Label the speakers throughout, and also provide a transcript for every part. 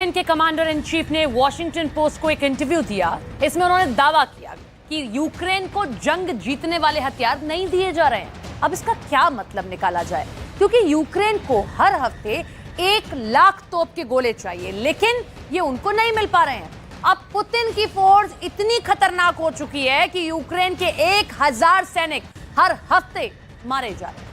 Speaker 1: Ukraine के commander in chief ने Washington post को एक इंटरव्यू दिया। इसमें उन्होंने दावा किया कि यूक्रेन को जंग जीतने वाले हथियार नहीं दिए जा रहे हैं। अब इसका क्या मतलब निकाला जाए, क्योंकि यूक्रेन को हर हफ्ते 1 लाख तोप के गोले चाहिए, लेकिन ये उनको नहीं मिल पा रहे हैं। अब पुतिन की फोर्स इतनी खतरनाक हो चुकी है कि यूक्रेन के 1000 सैनिक हर हफ्ते मारे जा रहे हैं।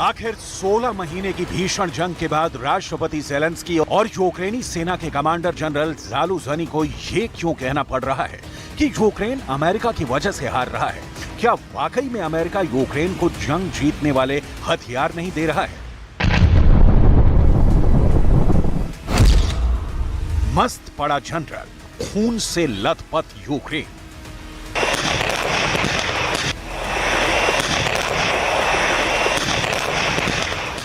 Speaker 2: आखिर 16 महीने की भीषण जंग के बाद राष्ट्रपति ज़ेलेंस्की और यूक्रेनी सेना के कमांडर जनरल ज़ालुझनी को ये क्यों कहना पड़ रहा है कि यूक्रेन अमेरिका की वजह से हार रहा है? क्या वाकई में अमेरिका यूक्रेन को जंग जीतने वाले हथियार नहीं दे रहा है? मस्त पड़ा जनरल, खून से लथपथ यूक्रेन।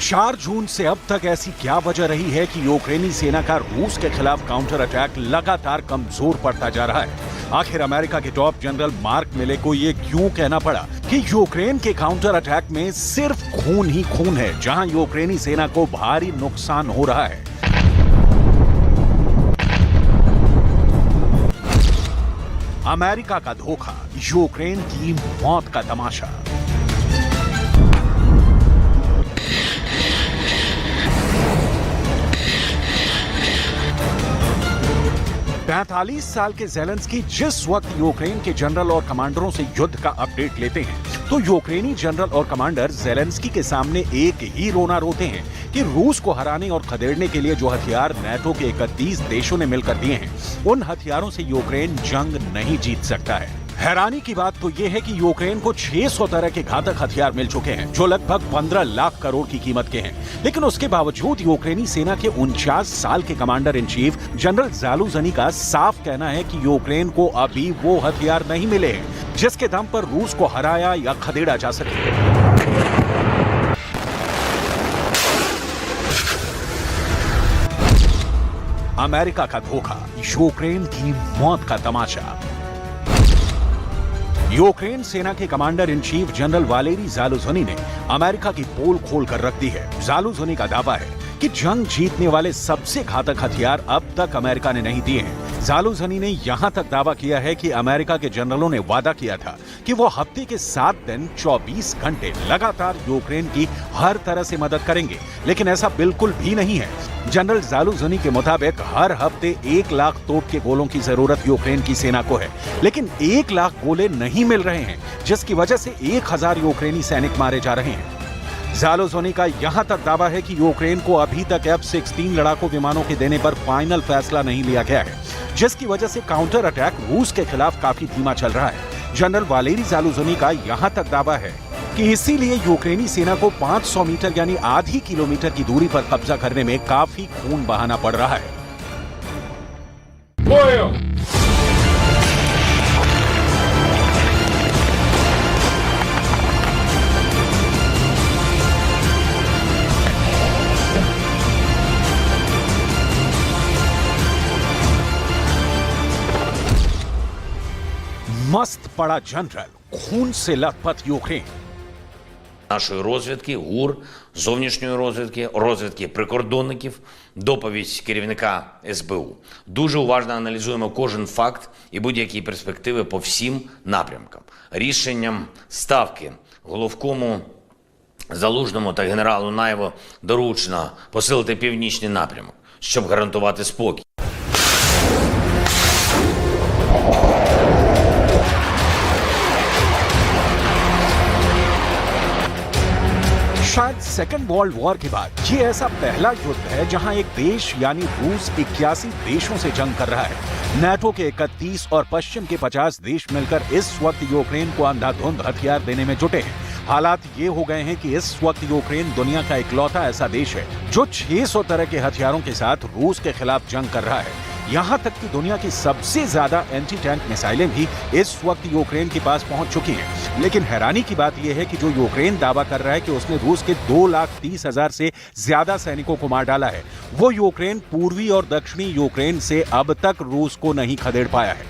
Speaker 2: 4 जून से अब तक ऐसी क्या वजह रही है कि यूक्रेनी सेना का रूस के खिलाफ काउंटर अटैक लगातार कमजोर पड़ता जा रहा है? आखिर अमेरिका के टॉप जनरल मार्क मिले को ये क्यों कहना पड़ा कि यूक्रेन के काउंटर अटैक में सिर्फ खून ही खून है, जहां यूक्रेनी सेना को भारी नुकसान हो रहा है? अमेरिका का धोखा, यूक्रेन की मौत का तमाशा। पैंतालीस साल के ज़ेलेंस्की जिस वक्त यूक्रेन के जनरल और कमांडरों से युद्ध का अपडेट लेते हैं, तो यूक्रेनी जनरल और कमांडर ज़ेलेंस्की के सामने एक ही रोना रोते हैं कि रूस को हराने और खदेड़ने के लिए जो हथियार नाटो के 31 देशों ने मिलकर दिए हैं, उन हथियारों से यूक्रेन जंग नहीं जीत सकता है। हैरानी की बात तो यह है कि यूक्रेन को 600 तरह के घातक हथियार मिल चुके हैं, जो लगभग 15 लाख करोड़ की कीमत के हैं। लेकिन उसके बावजूद यूक्रेनी सेना के 49 साल के कमांडर इन चीफ जनरल ज़ालुझनी का साफ कहना है कि यूक्रेन को अभी वो हथियार नहीं मिले हैं जिसके दम पर रूस को हराया या खदेड़ा जा सके। अमेरिका का धोखा, यूक्रेन की मौत का तमाशा। यूक्रेन सेना के commander in chief general Valery Zaluzhny ने अमेरिका की पोल खोल कर रख दी है। ज़ालुझनी का दावा है कि जंग जीतने वाले सबसे घातक हथियार अब तक अमेरिका ने नहीं दिए हैं। ज़ालुझनी ने यहां तक दावा किया है कि अमेरिका के जनरलों ने वादा किया था कि वो हफ्ते के 7 दिन 24 घंटे लगातार यूक्रेन की हर तरह से मदद करेंगे, लेकिन ऐसा बिल्कुल भी नहीं है। जनरल ज़ालुझनी के मुताबिक हर हफ्ते 1 लाख तोप के गोलों की जरूरत यूक्रेन की सेना को है, लेकिन 1 लाख गोले नहीं मिल रहे हैं, जिसकी वजह से 1000 यूक्रेनी सैनिक मारे जा रहे हैं। ज़ालुझनी का यहां तक दावा है कि यूक्रेन को अभी तक F-16 लड़ाकू विमानों के देने पर फाइनल फैसला नहीं लिया गया है, जिसकी वजह से काउंटर अटैक रूस के खिलाफ काफी धीमा चल रहा है। जनरल वालेरी ज़ालुझनी का यहां तक दावा है कि इसीलिए यूक्रेनी सेना को 500 मीटर यानी आधी किलोमीटर की दूरी पर कब्जा करने में काफी खून बहाना पड़ रहा है। मस्त पड़ा जनरल, खून से लथपथ यूक्रेन।
Speaker 3: Нашої розвідки, ГУР, зовнішньої розвідки, розвідки прикордонників, доповідь керівника СБУ. Дуже уважно аналізуємо кожен факт і будь-які перспективи по всім напрямкам. Рішенням Ставки головкому Залужному та генералу Наєву доручено посилити північний напрямок, щоб гарантувати спокій.
Speaker 2: शायद सेकेंड वर्ल्ड वॉर के बाद ये ऐसा पहला युद्ध है जहां एक देश यानी रूस 81 देशों से जंग कर रहा है। नाटो के 31 और पश्चिम के 50 देश मिलकर इस वक्त यूक्रेन को अंधाधुंध हथियार देने में जुटे हैं। हालात ये हो गए हैं कि इस वक्त यूक्रेन दुनिया का इकलौता ऐसा देश है जो 600 तरह के हथियारों के साथ रूस के खिलाफ जंग कर रहा है। यहाँ तक कि दुनिया की सबसे ज्यादा एंटी टैंक मिसाइलें भी इस वक्त यूक्रेन के पास पहुंच चुकी हैं। लेकिन हैरानी की बात यह है कि जो यूक्रेन दावा कर रहा है कि उसने रूस के 2,30,000 से ज्यादा सैनिकों को मार डाला है, वो यूक्रेन पूर्वी और दक्षिणी यूक्रेन से अब तक रूस को नहीं खदेड़ पाया है।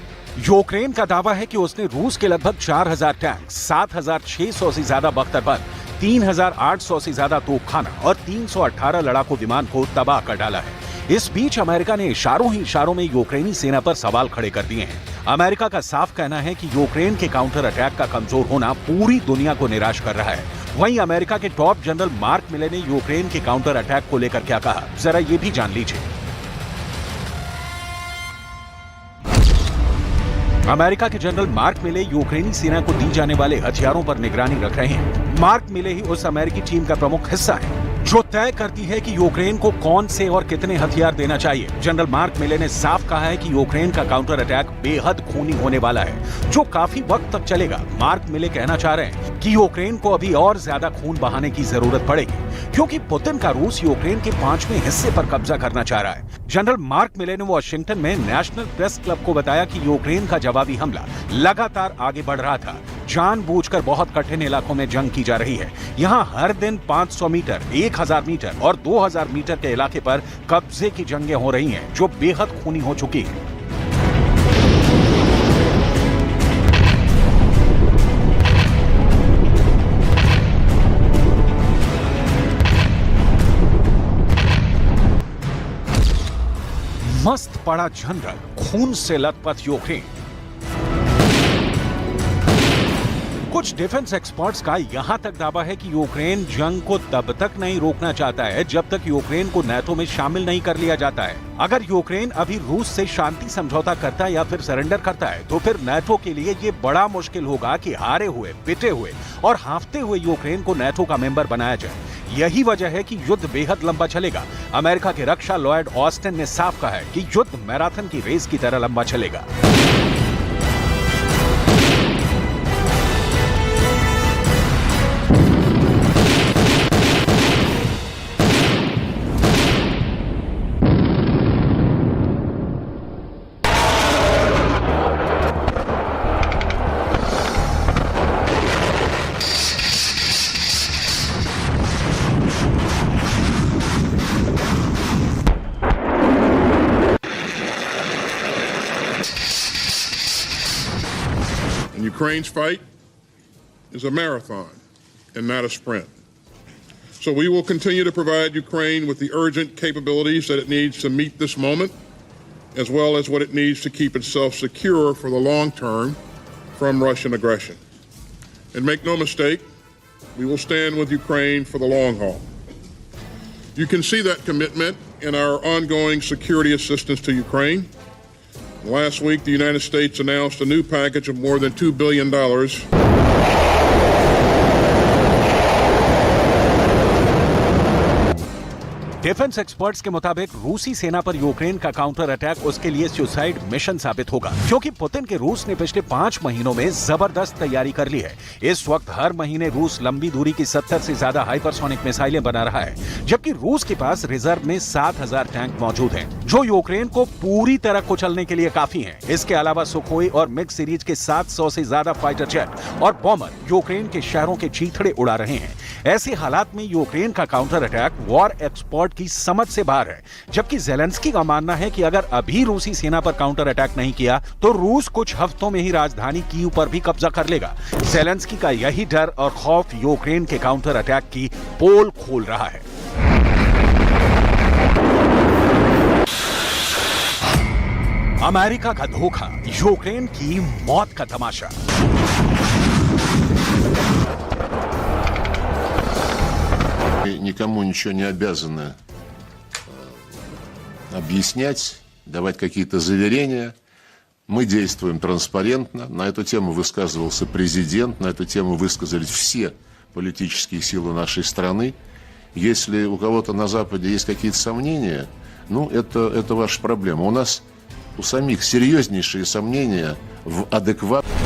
Speaker 2: यूक्रेन का दावा है कि उसने रूस के लगभग 4,000 टैंक, 7,600 से ज्यादा बख्तरबंद, 3,800 से ज्यादा तोपखाना और 318 लड़ाकू विमान को तबाह कर डाला है। इस बीच अमेरिका ने इशारों ही इशारों में यूक्रेनी सेना पर सवाल खड़े कर दिए हैं। अमेरिका का साफ कहना है कि यूक्रेन के काउंटर अटैक का कमजोर होना पूरी दुनिया को निराश कर रहा है। वहीं अमेरिका के टॉप जनरल मार्क मिले ने यूक्रेन के काउंटर अटैक को लेकर क्या कहा, जरा ये भी जान लीजिए। अमेरिका के जनरल मार्क मिले यूक्रेनी सेना को दी जाने वाले हथियारों पर निगरानी रख रहे हैं। मार्क मिले ही उस अमेरिकी टीम का प्रमुख हिस्सा है जो तय करती है कि यूक्रेन को कौन से और कितने हथियार देना चाहिए। जनरल मार्क मिले ने साफ कहा है कि यूक्रेन का काउंटर अटैक बेहद खूनी होने वाला है, जो काफी वक्त तक चलेगा। मार्क मिले कहना चाह रहे हैं कि यूक्रेन को अभी और ज्यादा खून बहाने की जरूरत पड़ेगी, क्योंकि पुतिन का रूस यूक्रेन के 5वें हिस्से पर कब्जा करना चाह रहा है। जनरल मार्क मिले ने वॉशिंगटन में नेशनल प्रेस क्लब को बताया कि यूक्रेन का जवाबी हमला लगातार आगे बढ़ रहा था। जानबूझकर बहुत कठिन इलाकों में जंग की जा रही है। यहाँ हर दिन 500 मीटर, 1000 मीटर और 2000 मीटर के इलाके पर कब्जे की जंगें हो रही हैं, जो बेहद खूनी हो चुकी हैं। मस्त पड़ा जनरल, खून से लथपथ यूक्रेन। कुछ डिफेंस एक्सपर्ट्स का यहां तक दावा है कि यूक्रेन जंग को तब तक नहीं रोकना चाहता है जब तक यूक्रेन को नाटो में शामिल नहीं कर लिया जाता है। अगर यूक्रेन अभी रूस से शांति समझौता करता है या फिर सरेंडर करता है, तो फिर नाटो के लिए ये बड़ा मुश्किल होगा कि हारे हुए, पिटे हुए और हाफते हुए यूक्रेन को नाटो का मेंबर बनाया जाए। यही वजह है कि युद्ध बेहद लंबा चलेगा। अमेरिका के रक्षा लॉयड ऑस्टिन ने साफ कहा है कि युद्ध मैराथन की रेस की तरह लंबा चलेगा।
Speaker 4: Ukraine's fight is a marathon and not a sprint. So we will continue to provide Ukraine with the urgent capabilities that it needs to meet this moment, as well as what it needs to keep itself secure for the long term from Russian aggression. And make no mistake, we will stand with Ukraine for the long haul. You can see that commitment in our ongoing security assistance to Ukraine. Last week, the United States announced a new package of more than $2 billion.
Speaker 2: Defence experts के मुताबिक रूसी सेना पर Ukraine का counter attack उसके लिए suicide mission साबित होगा, क्योंकि पुतिन के रूस ने पिछले 5 महीनों में जबरदस्त तैयारी कर ली है। इस वक्त हर महीने रूस लंबी दूरी की 70 से ज्यादा हाइपरसोनिक मिसाइलें बना रहा है, जबकि रूस के पास रिजर्व में 7,000 टैंक मौजूद हैं, जो यूक्रेन को पूरी तरह कुचलने के लिए काफी हैं। इसके अलावा सुखोई और मिग सीरीज के 700 से ज्यादा फाइटर जेट और बॉम्बर यूक्रेन के शहरों के चीथड़े उड़ा रहे हैं। ऐसे हालात में यूक्रेन का काउंटर अटैक वॉर एक्सपर्ट की समझ से बाहर है, जबकि ज़ेलेंस्की का मानना है कि अगर अभी रूसी सेना पर काउंटर अटैक नहीं किया तो रूस कुछ हफ्तों में ही राजधानी कीव पर भी कब्जा कर लेगा। ज़ेलेंस्की का यही डर और खौफ यूक्रेन के काउंटर अटैक की पोल खोल रहा है। अमेरिका का धोखा, यूक्रेन की मौत का तमाशा।
Speaker 5: Мы никому ничего не обязаны объяснять, давать какие-то заверения. Мы действуем транспарентно. На эту тему высказывался президент, на эту тему высказались все политические силы нашей страны. Если у кого-то на Западе есть какие-то сомнения, ну, это ваша проблема. У нас у самих серьезнейшие сомнения в адекватности.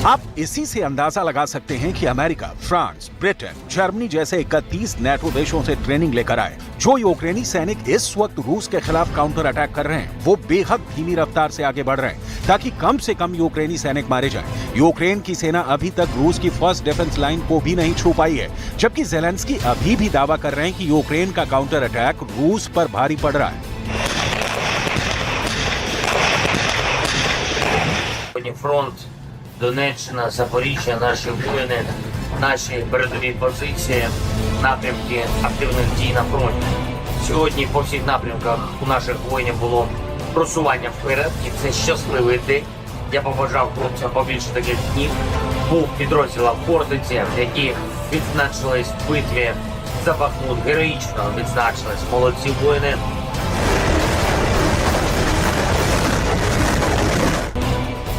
Speaker 2: आप इसी से अंदाजा लगा सकते हैं कि अमेरिका, फ्रांस, ब्रिटेन, जर्मनी जैसे 31 नेटो देशों से ट्रेनिंग लेकर आए। जो यूक्रेनी सैनिक इस वक्त रूस के खिलाफ काउंटर अटैक कर रहे हैं, वो बेहद धीमी रफ्तार से आगे बढ़ रहे हैं ताकि कम से कम यूक्रेनी सैनिक मारे जाएं। यूक्रेन की सेना अभी तक रूस की फर्स्ट डिफेंस लाइन को भी नहीं छू पाई है, जबकि ज़ेलेंस्की अभी भी दावा कर रहे हैं कि यूक्रेन का काउंटर अटैक रूस पर भारी पड़ रहा है।
Speaker 3: Фронт, Донеччина, Запоріжжя, наші воїни, наші передові позиції, напрямки активних дій на фронті. Сьогодні по всіх напрямках у наших воїнів було просування вперед, і це щасливий день. Я побажав хлопцям побільше таких днів. Був підрозділом Хортиці, які відзначились в битві за Бахмут, героїчно відзначились. Молодці воїни.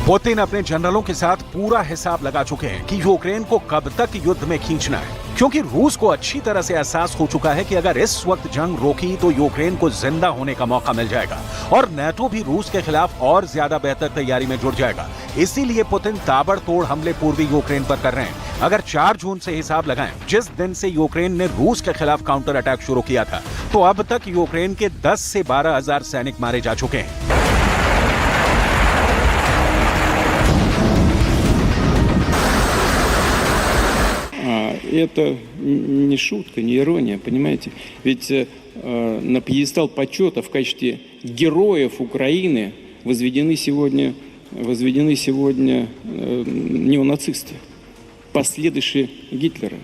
Speaker 2: पुतिन अपने जनरलों के साथ पूरा हिसाब लगा चुके हैं कि यूक्रेन को कब तक युद्ध में खींचना है, क्योंकि रूस को अच्छी तरह से एहसास हो चुका है कि अगर इस वक्त जंग रोकी तो यूक्रेन को जिंदा होने का मौका मिल जाएगा और नेटो भी रूस के खिलाफ और ज्यादा बेहतर तैयारी में जुट जाएगा। इसीलिए पुतिन ताबड़तोड़ हमले पूर्वी यूक्रेन पर कर रहे हैं। अगर 4 जून से हिसाब लगाएं, जिस दिन से यूक्रेन ने रूस के खिलाफ काउंटर अटैक शुरू किया था, तो अब तक यूक्रेन के 10 से 12 हजार सैनिक मारे जा चुके हैं।
Speaker 6: Это не шутка, не ирония, понимаете? Ведь на пьедестал почета в качестве героев Украины возведены сегодня неонацисты, последующие Гитлера.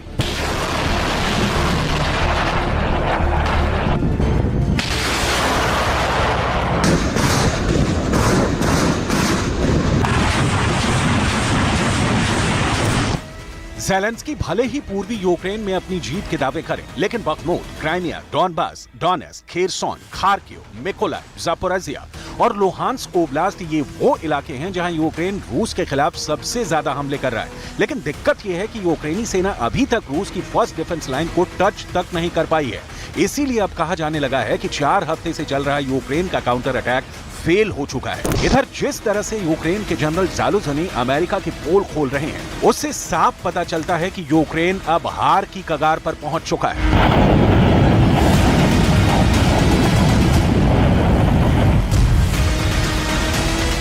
Speaker 2: ज़ेलेंस्की भले ही पूर्वी यूक्रेन में अपनी जीत के दावे करें, लेकिन Bakhmut, Crimea, Donbas, Donetsk, Kherson, Kharkiv, Mykolaiv, Zaporizhzhia और लुहांस्क ओब्लास्ट ये वो इलाके हैं जहां यूक्रेन रूस के खिलाफ सबसे ज्यादा हमले कर रहा है। लेकिन दिक्कत ये है कि यूक्रेनी सेना अभी तक रूस की फर्स्ट डिफेंस लाइन को टच तक नहीं कर पाई है। इसीलिए अब कहा जाने लगा है कि 4 हफ्ते से चल रहा यूक्रेन का काउंटर अटैक फेल हो चुका है। इधर जिस तरह से यूक्रेन के जनरल ज़ालुझनी अमेरिका की पोल खोल रहे हैं, उससे साफ पता चलता है कि यूक्रेन अब हार की कगार पर पहुंच चुका है।